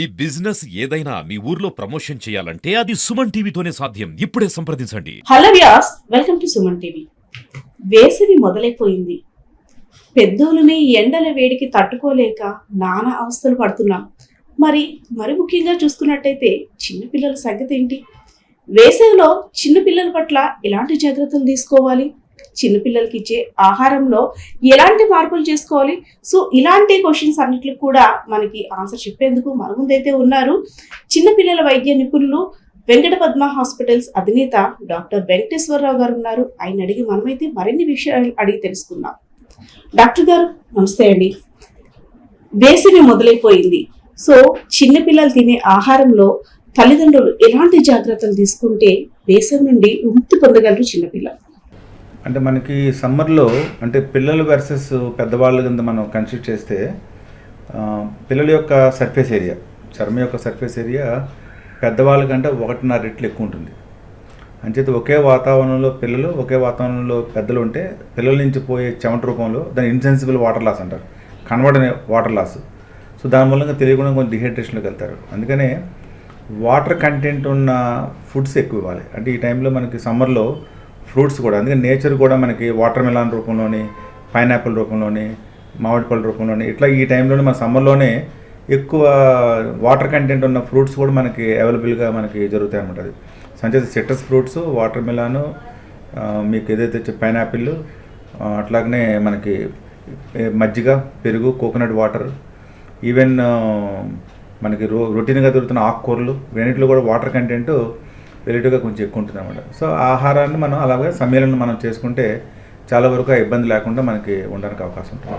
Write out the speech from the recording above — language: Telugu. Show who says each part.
Speaker 1: ఈ బిజినెస్ ఏదైనా మీ ఊర్లో ప్రమోషన్ చేయాలంటే అది సుమన్ టీవీతోనే సాధ్యం. ఇప్పుడే సంప్రదించండి.
Speaker 2: Hello viewers, welcome to Suman TV. వేసవి మొదలైపోయింది. పెద్దోళ్ళని ఎండల వేడికి తట్టుకోలేక నానా అవస్థలు పడుతున్నాం. మరి ముఖ్యంగా చూసుకున్నట్టయితే చిన్నపిల్లల సంగతి ఏంటి? వేసవిలో చిన్నపిల్లల పట్ల ఎలాంటి జాగ్రత్తలు తీసుకోవాలి? చిన్నపిల్లలకి ఇచ్చే ఆహారంలో ఎలాంటి మార్పులు చేసుకోవాలి? సో ఇలాంటి క్వశ్చన్స్ అన్నిటికి కూడా మనకి ఆన్సర్ చెప్పేందుకు మన ముందైతే ఉన్నారు చిన్నపిల్లల వైద్య నిపుణులు వెంకట పద్మ హాస్పిటల్స్ అధినేత డాక్టర్ వెంకటేశ్వరరావు గారు ఉన్నారు. ఆయన అడిగి మనమైతే మరిన్ని విషయాలు అడిగి తెలుసుకుందాం. డాక్టర్ గారు నమస్తే అండి. వేసవి మొదలైపోయింది. సో చిన్నపిల్లలు తినే ఆహారంలో తల్లిదండ్రులు ఎలాంటి జాగ్రత్తలు తీసుకుంటే వేసవి నుండి విముక్తి పొందగలరు చిన్నపిల్లలు?
Speaker 3: అంటే మనకి సమ్మర్లో అంటే పిల్లలు వర్సెస్ పెద్దవాళ్ళ కింద మనం కన్సిడర్ చేస్తే పిల్లల యొక్క సర్ఫేస్ ఏరియా, చర్మం యొక్క సర్ఫేస్ ఏరియా పెద్దవాళ్ళ కంటే 1.5 రెట్లు ఎక్కువ ఉంటుంది. అంచేత ఒకే వాతావరణంలో పిల్లలు, ఒకే వాతావరణంలో పెద్దలు ఉంటే పిల్లల నుంచి పోయే చెమట రూపంలో దాన్ని ఇన్సెన్సిబుల్ వాటర్ లాస్ అంటారు, కనబడని వాటర్ లాస్. సో దాని మూలంగా తెలియకుండా కొంచెం డిహైడ్రేషన్లోకి వెళ్తారు. అందుకనే వాటర్ కంటెంట్ ఉన్న ఫుడ్స్ ఎక్కువ ఇవ్వాలి. అంటే ఈ టైంలో మనకి సమ్మర్లో ఫ్రూట్స్ కూడా, అందుకని నేచర్ కూడా మనకి వాటర్ మెలాన్ రూపంలోని, పైనాపిల్ రూపంలోని, మామిడి పళ్ళ రూపంలోని, ఇట్లా ఈ టైంలోనే మన సమ్మర్లోనే ఎక్కువ వాటర్ కంటెంట్ ఉన్న ఫ్రూట్స్ కూడా మనకి అవైలబుల్గా మనకి జరుగుతాయి అన్నమాట. అది సంచేత సిట్రస్ ఫ్రూట్స్, వాటర్ మెలాను, మీకు ఏదైతే పైనాపిల్, అట్లాగనే మనకి మజ్జిగ, పెరుగు, కోకోనట్ వాటర్, ఈవెన్ మనకి రొటీన్గా దొరుకుతున్న ఆకుకూరలు, వీటిలో కూడా వాటర్ కంటెంట్ రిలేటివ్గా కొంచెం ఎక్కువ ఉంటుంది అన్నమాట. సో ఆహారాన్ని మనం అలాగే సమయాలను మనం చేసుకుంటే చాలా వరకు ఇబ్బంది లేకుండా మనకి ఉండడానికి అవకాశం ఉంటుంది.